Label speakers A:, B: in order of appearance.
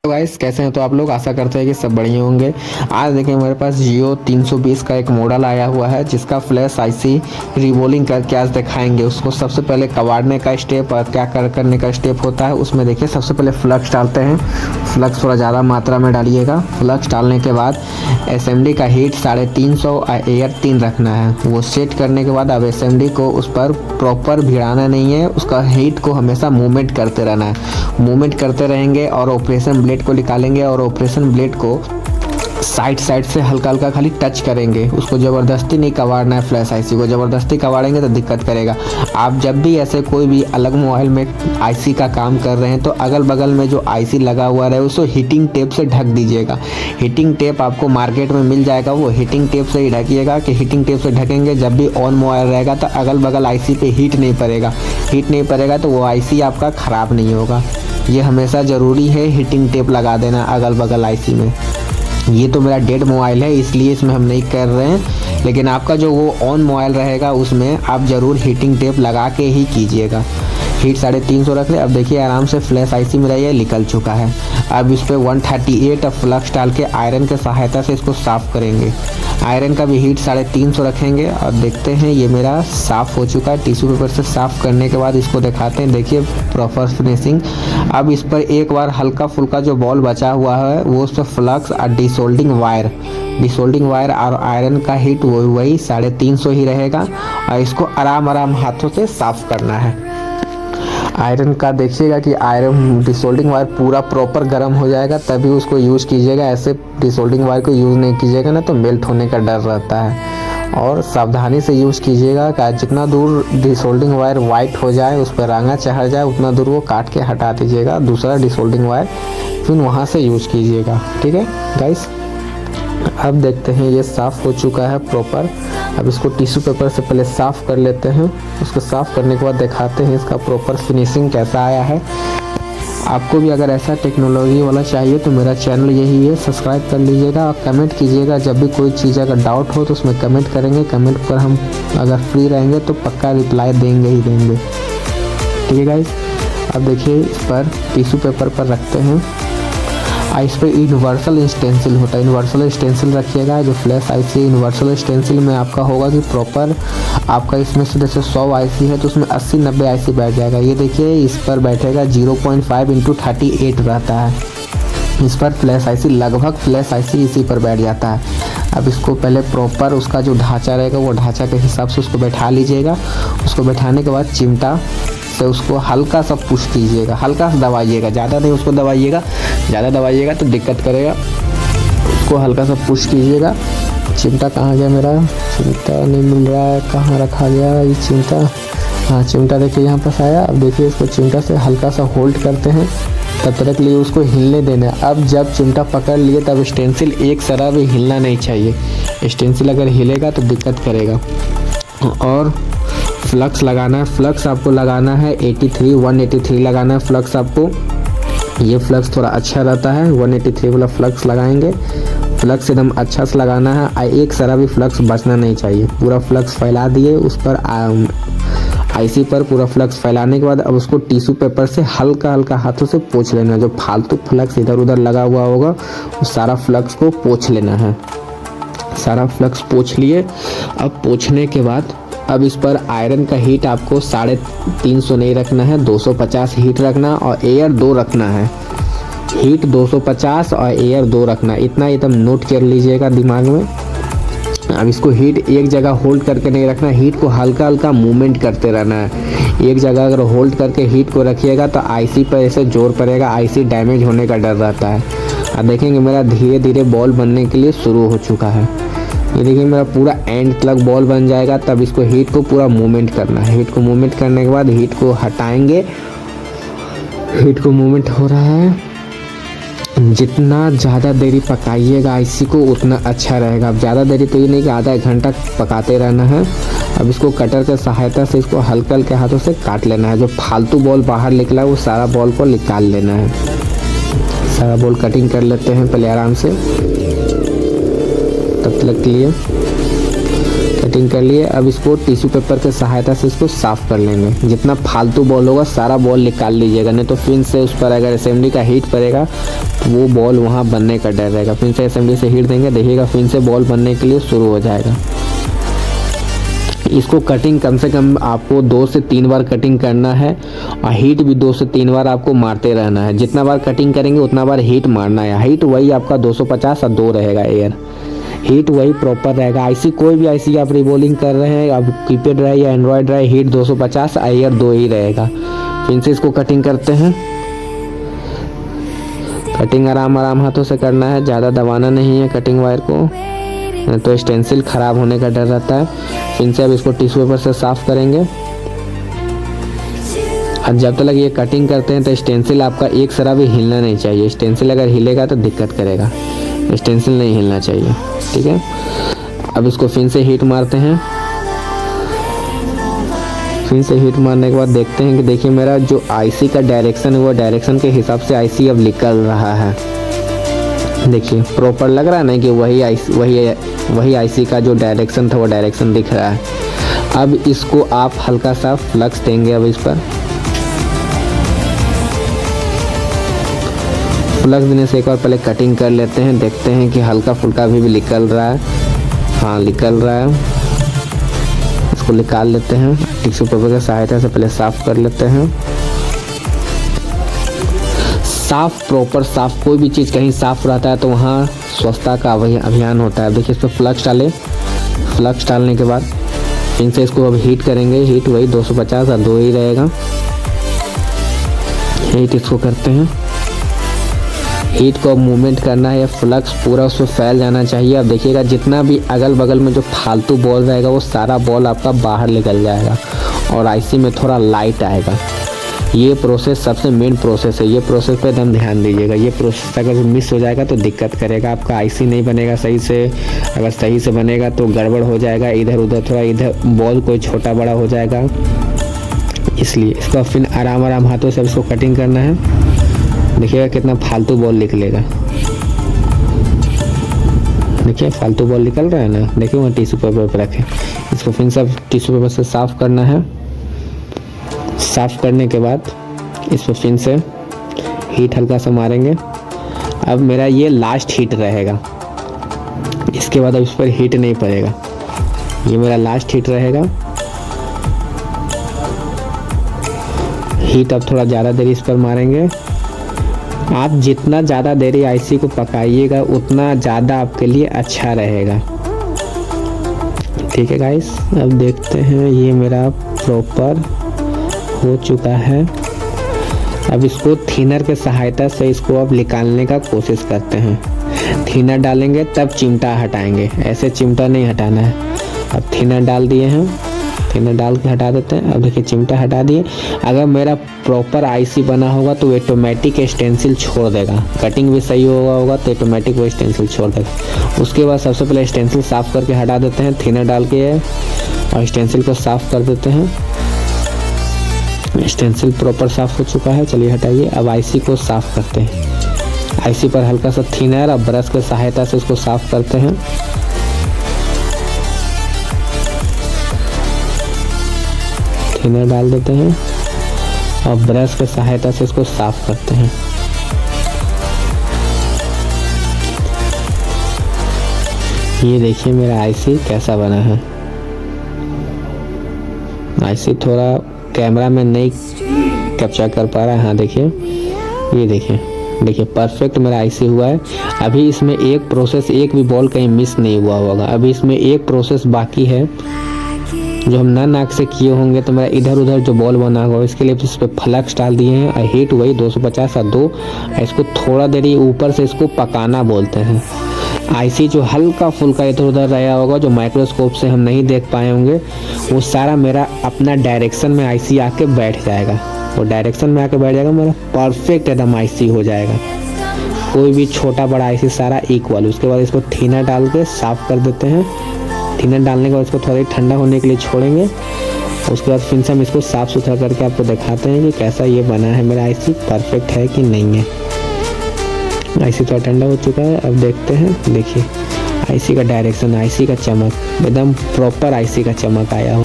A: Guys कैसे हैं? तो आप लोग आशा करते हैं कि सब बढ़िया होंगे। आज देखें मेरे पास जियो 320 का एक मॉडल आया हुआ है जिसका फ्लैश आईसी रिवोल्विंग करके आज दिखाएंगे। उसको सबसे पहले कबाड़ने का स्टेप और क्या करने का स्टेप होता है उसमें देखिए। सबसे पहले फ्लक्स डालते हैं। फ्लक्स थोड़ा ज़्यादा मात्रा में डालिएगा। फ्लक्स डालने के बाद एसएमडी का हीट 350 और एयर 3 रखना है। वो सेट करने के बाद अब एसएमडी को उस पर प्रॉपर भिड़ाना नहीं है, उसका हीट को हमेशा मूवमेंट करते रहना है। मूवमेंट करते रहेंगे और ऑपरेशन ब्लेड को निकालेंगे और ऑपरेशन ब्लेड को साइड से हल्का हल्का खाली टच करेंगे। उसको ज़बरदस्ती नहीं कबाड़ना है। फ्लैश आईसी को ज़बरदस्ती कबाड़ेंगे तो दिक्कत करेगा। आप जब भी ऐसे कोई भी अलग मोबाइल में आईसी का काम कर रहे हैं तो अगल बगल में जो आईसी लगा हुआ रहे उसको हीटिंग टेप से ढक दीजिएगा। हीटिंग टेप आपको मार्केट में मिल जाएगा, वो हीटिंग टेप से ही ढकिएगा। कि हीटिंग टेप से ढकेंगे जब भी ऑन मोबाइल रहेगा तो अगल बगल आईसी पे हीट नहीं पड़ेगा। हीट नहीं पड़ेगा तो वो आईसी आपका ख़राब नहीं होगा। ये हमेशा ज़रूरी है हीटिंग टेप लगा देना अगल बगल आईसी में। ये तो मेरा डेड मोबाइल है इसलिए इसमें हम नहीं कर रहे हैं, लेकिन आपका जो वो ऑन मोबाइल रहेगा उसमें आप ज़रूर हीटिंग टेप लगा के ही कीजिएगा। हीट 350 रख ले। अब देखिए आराम से फ्लैश आईसी मेरा ये निकल चुका है। अब इस पर 138 फ्लक्स डाल के आयरन के सहायता से इसको साफ़ करेंगे। आयरन का भी हीट 350 रखेंगे और देखते हैं ये मेरा साफ़ हो चुका है। टिश्यू पेपर से साफ़ करने के बाद इसको दिखाते हैं। देखिए प्रॉपर फिनिशिंग। अब इस पर एक बार हल्का फुल्का जो बॉल बचा हुआ है वो उस पर फ्लक्स और डिसोल्डिंग वायर और आयरन का हीट वही 350 ही रहेगा और इसको आराम हाथों से साफ़ करना है। आयरन का देखिएगा कि आयरन डिसोल्डिंग वायर पूरा प्रॉपर गर्म हो जाएगा तभी उसको यूज़ कीजिएगा। ऐसे डिसोल्डिंग वायर को यूज़ नहीं कीजिएगा ना तो मेल्ट होने का डर रहता है। और सावधानी से यूज़ कीजिएगा कि जितना दूर डिसोल्डिंग वायर वाइट हो जाए, उस पर रांगा चढ़ जाए, उतना दूर वो काट के हटा दीजिएगा। दूसरा डिसोल्डिंग वायर फिर वहाँ से यूज़ कीजिएगा। ठीक है गाइस। अब देखते हैं ये साफ़ हो चुका है प्रॉपर। अब इसको टिश्यू पेपर से पहले साफ़ कर लेते हैं। उसको साफ़ करने के बाद दिखाते हैं इसका प्रॉपर फिनिशिंग कैसा आया है। आपको भी अगर ऐसा टेक्नोलॉजी वाला चाहिए तो मेरा चैनल यही है, सब्सक्राइब कर लीजिएगा और कमेंट कीजिएगा। जब भी कोई चीज़ अगर डाउट हो तो उसमें कमेंट करेंगे। कमेंट पर हम अगर फ्री रहेंगे तो पक्का रिप्लाई देंगे ही देंगे। ठीक है गाइस। अब देखिए इस पर टिश्यू पेपर पर रखते हैं। इस पर यूनिवर्सल स्टेंसिल होता है, यूनिवर्सल स्टेंसिल रखिएगा। जो फ्लैश आईसी यूनिवर्सल स्टेंसिल में आपका होगा कि प्रॉपर आपका इसमें से जैसे 100 आईसी है तो उसमें 80-90 आईसी बैठ जाएगा। ये देखिए इस पर बैठेगा 0.5 × 38 रहता है। इस पर फ्लैश आईसी लगभग फ्लैश आईसी इसी पर बैठ जाता है। अब इसको पहले प्रॉपर उसका जो ढांचा रहेगा वो ढांचा के हिसाब से उसको बैठा लीजिएगा। उसको बैठाने के बाद चिमटा से उसको हल्का सा पुश कीजिएगा, हल्का सा दबाइएगा, ज़्यादा नहीं उसको दबाइएगा। ज़्यादा दबाइएगा तो दिक्कत करेगा। उसको हल्का सा पुश कीजिएगा। चिमटा कहाँ गया मेरा? चिमटा नहीं मिल रहा है, कहाँ रखा गया ये चिमटा? हाँ चिमटा देखिए यहाँ पास आया। अब देखिए इसको चिमटा से हल्का सा होल्ड करते हैं, तब तक के लिए उसको हिलने देना है। अब जब चिमटा पकड़ लिए तब स्टेंसिल एक सरा भी हिलना नहीं चाहिए। स्टेंसिल अगर हिलेगा तो दिक्कत करेगा। और फ्लक्स लगाना है। फ्लक्स आपको लगाना है 183 लगाना है फ्लक्स आपको। ये फ्लक्स थोड़ा अच्छा रहता है, 183 वाला फ्लक्स लगाएंगे। फ्लक्स एकदम अच्छा से लगाना है। एक सरा भी फ्लक्स बचना नहीं चाहिए। पूरा फ्लक्स फैला दिए उस पर आईसी पर पूरा फ्लक्स फैलाने के बाद अब उसको टिश्यू पेपर से हल्का हाथों से पोंछ लेना है। जो फालतू फ्लक्स इधर उधर लगा हुआ होगा उस सारा फ्लक्स को पोंछ लेना है। सारा फ्लक्स पोंछ लिए। अब पोंछने के बाद अब इस पर आयरन का हीट आपको 350 नहीं रखना है, 250 हीट रखना और एयर 2 रखना है। हीट 250 और एयर 2 रखना, इतना एकदम नोट कर लीजिएगा दिमाग में। अब इसको हीट एक जगह होल्ड करके नहीं रखना, हीट को हल्का मूवमेंट करते रहना है। एक जगह अगर होल्ड करके हीट को रखिएगा तो आईसी पर ऐसे जोर पड़ेगा, आईसी डैमेज होने का डर रहता है। अब देखेंगे मेरा धीरे धीरे बॉल बनने के लिए शुरू हो चुका है। ये देखिए मेरा पूरा एंड तक बॉल बन जाएगा। तब इसको हीट को पूरा मूवमेंट करना है। हीट को मूवमेंट करने के बाद हीट को हटाएंगे। हीट को मूवमेंट हो रहा है। जितना ज़्यादा देरी पकाइएगा आईसी को उतना अच्छा रहेगा। अब ज़्यादा देरी तो ये नहीं कि आधा एक घंटा पकाते रहना है। अब इसको कटर के सहायता से इसको हल्के हाथों से काट लेना है। जो फालतू बॉल बाहर निकला है वो सारा बॉल को निकाल लेना है। सारा बॉल कटिंग कर लेते हैं पहले आराम से। तब तक के लिए कटिंग कर लिए। अब इसको टिश्यू पेपर के सहायता से इसको साफ़ कर लेंगे। जितना फालतू बॉल होगा सारा बॉल निकाल लीजिएगा, नहीं तो फिर से उस पर अगर असेंबली का हीट पड़ेगा तो वो बॉल वहाँ बनने का डर रहेगा। फिर से असेंबली से हीट देंगे, देखिएगा फिर से बॉल बनने के लिए शुरू हो जाएगा। इसको कटिंग कम से कम आपको 2 से 3 बार कटिंग करना है और हीट भी 2 से 3 बार आपको मारते रहना है। जितना बार कटिंग करेंगे उतना बार हीट मारना है। हीट वही आपका 250 और 2 रहेगा एयर, हीट वही प्रॉपर रहेगा। आईसी कोई भी आईसी आप रिबोलिंग कर रहे हैं, अब कीपैड रहे या एंड्रॉयड रहे, हीट 250 एयर 2 ही रहेगा। फिर से इसको कटिंग करते हैं। कटिंग आराम आराम हाथों से करना है, ज़्यादा दबाना नहीं है कटिंग वायर को, तो स्टेंसिल ख़राब होने का डर रहता है। फिर से अब इसको टिश्यू पेपर से साफ़ करेंगे। और जब तक ये कटिंग करते हैं तो स्टेंसिल आपका एक सरा भी हिलना नहीं चाहिए। स्टेंसिल अगर हिलेगा तो दिक्कत करेगा, स्टेंसिल नहीं हिलना चाहिए, ठीक है। अब इसको फिर से हीट मारते हैं। फिर से हीट मारने के बाद देखते हैं कि देखिए मेरा जो आईसी का डायरेक्शन है वो डायरेक्शन के हिसाब से आईसी अब निकल रहा है। देखिए प्रॉपर लग रहा है ना कि वही आईसी का जो डायरेक्शन था वो डायरेक्शन दिख रहा है। अब इसको आप हल्का सा फ्लक्स देंगे। अब इस पर फ्लक्स देने से एक बार पहले कटिंग कर लेते हैं, देखते हैं कि हल्का फुल्का भी निकल रहा है। हाँ निकल रहा है, इसको निकाल लेते हैं। टिश्यू पेपर की सहायता से पहले साफ़ कर लेते हैं। साफ़ प्रॉपर साफ़, कोई भी चीज़ कहीं साफ़ रहता है तो वहाँ स्वच्छता का अभियान होता है। देखिए इस पर फ्लक्स डालें। फ्लक्स डालने के बाद फिर से इसको अब हीट करेंगे। हीट वही 250 और 2 ही रहेगा। हीट इसको करते हैं। हीट को मूवमेंट करना है, फ्लक्स पूरा उसमें फैल जाना चाहिए। अब देखिएगा जितना भी अगल बगल में जो फालतू बॉल रहेगा वो सारा बॉल आपका बाहर निकल जाएगा और आईसी में थोड़ा लाइट आएगा। ये प्रोसेस सबसे मेन प्रोसेस है, ये प्रोसेस पे एकदम ध्यान दीजिएगा। ये प्रोसेस अगर मिस हो जाएगा तो दिक्कत करेगा, आपका आईसी नहीं बनेगा सही से। अगर सही से बनेगा तो गड़बड़ हो जाएगा, इधर उधर थोड़ा इधर बॉल कोई छोटा बड़ा हो जाएगा। इसलिए इसको फिर आराम आराम हाथों से इसको कटिंग करना है। देखिएगा कितना फालतू बॉल निकलेगा। देखिए फालतू बॉल निकल रहा है ना, देखिए वहाँ टिश्यू पेपर पर रखें। इसको फिर सब टिश्यू पेपर से साफ़ करना है। साफ़ करने के बाद इस पर फिर से हीट हल्का सा मारेंगे। अब मेरा ये लास्ट हीट रहेगा, इसके बाद अब इस पर हीट नहीं पड़ेगा। ये मेरा लास्ट हीट रहेगा। हीट अब थोड़ा ज़्यादा देर इस पर मारेंगे। आप जितना ज़्यादा देरी आईसी को पकाइएगा उतना ज़्यादा आपके लिए अच्छा रहेगा, ठीक है गाइस। अब देखते हैं ये मेरा प्रॉपर हो चुका है। अब इसको थिनर के सहायता से इसको अब निकालने का कोशिश करते हैं। थिनर डालेंगे तब चिमटा हटाएंगे, ऐसे चिमटा नहीं हटाना है। अब थिनर डाल दिए हैं, थिनर डाल के हटा देते हैं। अब देखिए चिमटा हटा दिए। अगर मेरा प्रॉपर आईसी बना होगा तो ऑटोमेटिक स्टेंसिल छोड़ देगा, कटिंग भी सही होगा तो ऑटोमेटिक वो स्टेंसिल छोड़ देगा। उसके बाद सबसे पहले स्टेंसिल साफ़ करके हटा देते हैं, थिनर डाल के और स्टेंसिल को साफ़ कर देते हैं। स्टेंसिल प्रॉपर साफ़ हो चुका है, चलिए हटाइए। अब आईसी को साफ़ करते हैं। आईसी पर हल्का सा थिनर और ब्रश की सहायता से इसको साफ़ करते हैं। थिनर डाल देते हैं और ब्रश की सहायता से इसको साफ़ करते हैं। ये देखिए मेरा आईसी कैसा बना है। आईसी थोड़ा कैमरा में नहीं कैप्चर कर पा रहा है। हाँ देखिए, ये देखिए परफेक्ट मेरा आईसी हुआ है। अभी इसमें एक प्रोसेस, एक भी बॉल कहीं मिस नहीं हुआ होगा। अभी इसमें एक प्रोसेस बाकी है जो हम नाक से किए होंगे तो मेरा इधर उधर जो बॉल बना होगा, इसके लिए इस पर फ्लक्स डाल दिए हैं और हीट वही 250 और 2। इसको थोड़ा देरी ऊपर से इसको पकाना बोलते हैं। आईसी जो हल्का फुल्का इधर उधर रहा होगा, जो माइक्रोस्कोप से हम नहीं देख पाए होंगे, वो सारा मेरा अपना डायरेक्शन में आईसी आके बैठ जाएगा। वो डायरेक्शन में आके बैठ जाएगा, मेरा परफेक्ट एकदम आईसी हो जाएगा। कोई भी छोटा बड़ा आईसी सारा इक्वल। उसके बाद इसको थिनर डाल के साफ़ कर देते हैं। थिनर डालने के बाद इसको थोड़ा ठंडा होने के लिए छोड़ेंगे। उसके बाद फिर से हम इसको साफ़ सुथरा करके आपको दिखाते हैं कि कैसा ये बना है मेरा आईसी, परफेक्ट है कि नहीं है। आईसी थोड़ा ठंडा हो चुका है। अब देखते हैं, देखिए आईसी का डायरेक्शन, आईसी का चमक, एकदम प्रॉपर आईसी का चमक आया हो।